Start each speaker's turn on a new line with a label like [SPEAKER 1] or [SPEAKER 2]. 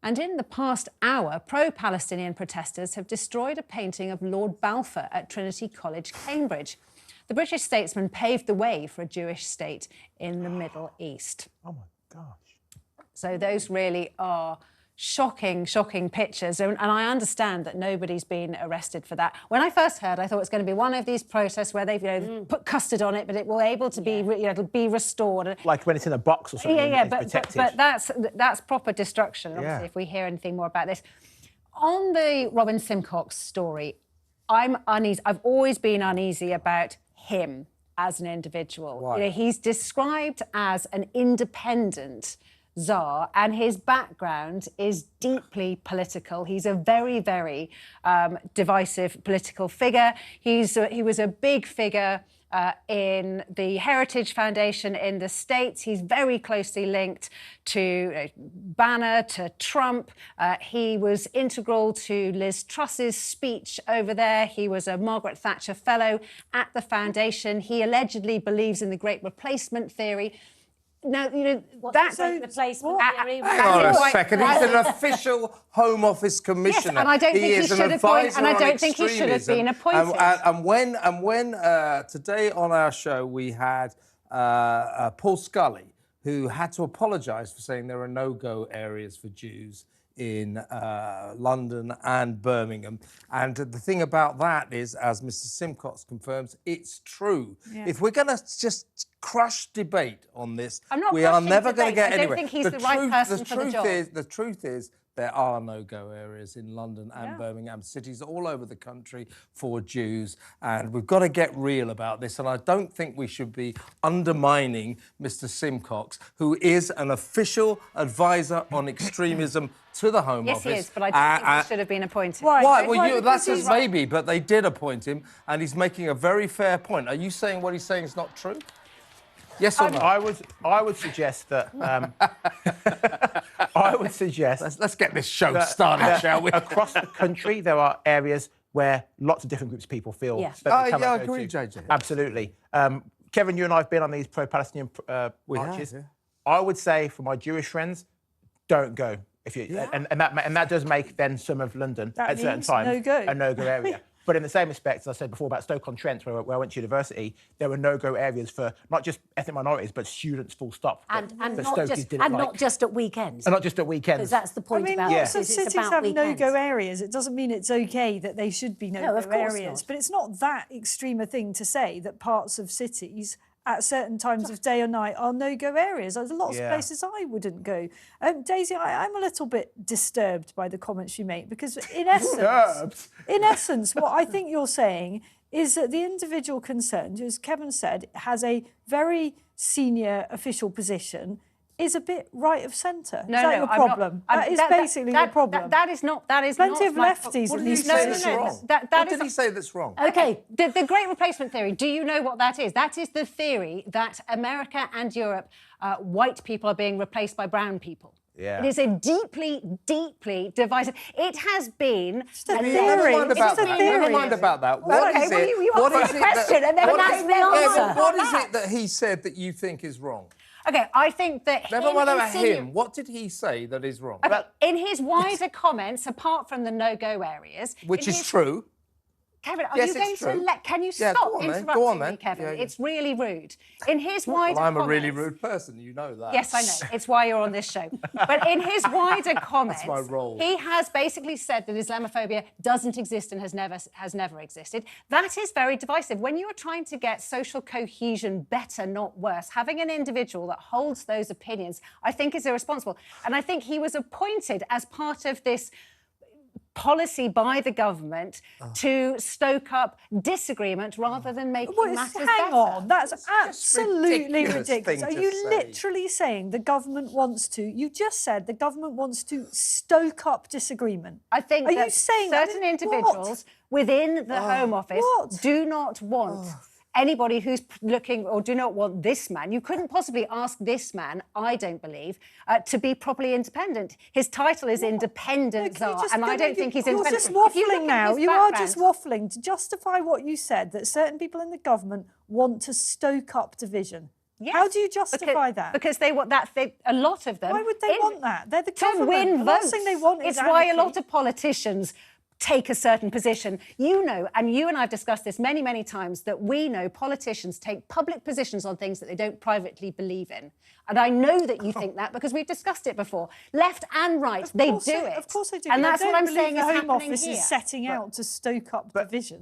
[SPEAKER 1] And in the past hour, pro-Palestinian protesters have destroyed a painting of Lord Balfour at Trinity College, Cambridge. The British statesman paved the way for a Jewish state in the Middle East.
[SPEAKER 2] Oh, my gosh.
[SPEAKER 1] So those really are shocking, shocking pictures. And I understand that nobody's been arrested for that. When I first heard, I thought it was going to be one of these protests where they've put custard on it, but it will able to be, it'll be restored.
[SPEAKER 2] Like when it's in a box or something.
[SPEAKER 1] Yeah,
[SPEAKER 2] it's
[SPEAKER 1] but that's proper destruction. Obviously, if we hear anything more about this. On the Robin Simcox story, I'm uneasy. I've always been uneasy about him as an individual.
[SPEAKER 2] Why?
[SPEAKER 1] You know, he's described as an independent Tsar, and his background is deeply political. He's a very, very divisive political figure. He was a big figure in the Heritage Foundation in the States. He's very closely linked to Banner, to Trump. He was integral to Liz Truss's speech over there. He was a Margaret Thatcher Fellow at the foundation. He allegedly believes in the Great Replacement theory. Now, you know,
[SPEAKER 3] that's the replacement theory.
[SPEAKER 4] Hang on a second. He's an official Home Office commissioner.
[SPEAKER 1] Yes, and I don't think he should have been. And I don't think he should have been appointed.
[SPEAKER 4] And when today on our show we had Paul Scully, who had to apologise for saying there are no-go areas for Jews in London and Birmingham. And the thing about that is, as Mr. Simcox confirms, it's true. Yeah. If we're going to just crush debate on this, we are never going to get anywhere.
[SPEAKER 1] I don't think he's the right person for the job.
[SPEAKER 4] The truth is, there are no-go areas in London and Birmingham, cities all over the country for Jews, and we've got to get real about this. And I don't think we should be undermining Mr. Simcox, who is an official advisor on extremism to the Home Office.
[SPEAKER 1] Yes, he is, but I don't think he should have been appointed.
[SPEAKER 4] Why? Well, that's just maybe, but they did appoint him, and he's making a very fair point. Are you saying what he's saying is not true? Yes or no?
[SPEAKER 2] I would suggest that. I would suggest.
[SPEAKER 4] Let's get this show started, shall we?
[SPEAKER 2] Across the country, there are areas where lots of different groups of people feel.
[SPEAKER 1] Yes.
[SPEAKER 2] That
[SPEAKER 4] I agree, JJ.
[SPEAKER 2] Absolutely. Kevin, you and I have been on these pro-Palestinian marches.
[SPEAKER 4] Yeah.
[SPEAKER 2] I would say, for my Jewish friends, don't go. If you and that does make then some of London at certain times a no-go area. But in the same respect, as I said before about Stoke-on-Trent, where I went to university, there were no-go areas for not just ethnic minorities, but students, full stop.
[SPEAKER 3] And not just at weekends.
[SPEAKER 2] And not just at weekends.
[SPEAKER 3] Because that's the point about
[SPEAKER 5] lots of cities have no-go areas. It doesn't mean it's OK that they should be no-go areas. But it's not that extreme a thing to say that parts of cities at certain times of day or night are no-go areas. There's lots of places I wouldn't go. Daisy, I'm a little bit disturbed by the comments you make, because in essence, what I think you're saying is that the individual concerned, as Kevin said, has a very senior official position, is a bit right of centre. Is that your problem? That is basically your problem.
[SPEAKER 1] That is not.
[SPEAKER 5] Plenty of lefties at least.
[SPEAKER 4] What did he say that's wrong?
[SPEAKER 1] OK, the Great Replacement theory, do you know what that is? That is the theory that America and Europe, white people are being replaced by brown people.
[SPEAKER 2] Yeah.
[SPEAKER 1] It is a deeply, deeply divisive. It has been
[SPEAKER 5] a theory.
[SPEAKER 4] Never mind about that. What is it?
[SPEAKER 1] You asked the question and then that's the answer.
[SPEAKER 4] What is it that he said that you think is wrong?
[SPEAKER 1] OK, I think that
[SPEAKER 4] Never mind about him. What did he say that is wrong?
[SPEAKER 1] Okay, in his wider comments, apart from the no-go areas...
[SPEAKER 4] Which is true.
[SPEAKER 1] Kevin, are you going to let... Can you stop interrupting me, Kevin? Yeah. It's really rude. In his wider comments...
[SPEAKER 4] I'm a really rude person, you know that.
[SPEAKER 1] Yes, I know. It's why you're on this show. But in his wider comments...
[SPEAKER 4] That's my role.
[SPEAKER 1] He has basically said that Islamophobia doesn't exist and has never existed. That is very divisive. When you are trying to get social cohesion better, not worse, having an individual that holds those opinions, I think, is irresponsible. And I think he was appointed as part of this policy by the government to stoke up disagreement rather than making matters better.
[SPEAKER 5] Hang on, that's absolutely ridiculous. Are you
[SPEAKER 4] say.
[SPEAKER 5] literally saying the government wants to... You just said the government wants to stoke up disagreement.
[SPEAKER 1] I think
[SPEAKER 5] Are
[SPEAKER 1] that
[SPEAKER 5] you saying
[SPEAKER 1] certain individuals within the Home Office do not want anybody who's looking or do not want this man. You couldn't possibly ask this man, I don't believe, to be properly independent. His title is Independent Tsar, and I don't think he's independent.
[SPEAKER 5] You're just waffling now. You are just waffling to justify what you said, that certain people in the government want to stoke up division.
[SPEAKER 1] Yes.
[SPEAKER 5] How do you justify that?
[SPEAKER 1] Because they want that. A lot of them.
[SPEAKER 5] Why would they want that? They're the
[SPEAKER 1] to
[SPEAKER 5] government.
[SPEAKER 1] win
[SPEAKER 5] The
[SPEAKER 1] votes.
[SPEAKER 5] last thing they want is
[SPEAKER 1] It's why a
[SPEAKER 5] anarchy.
[SPEAKER 1] lot of politicians take a certain position. You know, and you and I have discussed this many, many times, that we know politicians take public positions on things that they don't privately believe in. And I know that you think that because we've discussed it before. Left and right, they do it.
[SPEAKER 5] Of course they do.
[SPEAKER 1] And that's what I'm
[SPEAKER 5] saying
[SPEAKER 1] saying is
[SPEAKER 5] the Home
[SPEAKER 1] happening
[SPEAKER 5] Office
[SPEAKER 1] here.
[SPEAKER 5] is setting out to stoke up division.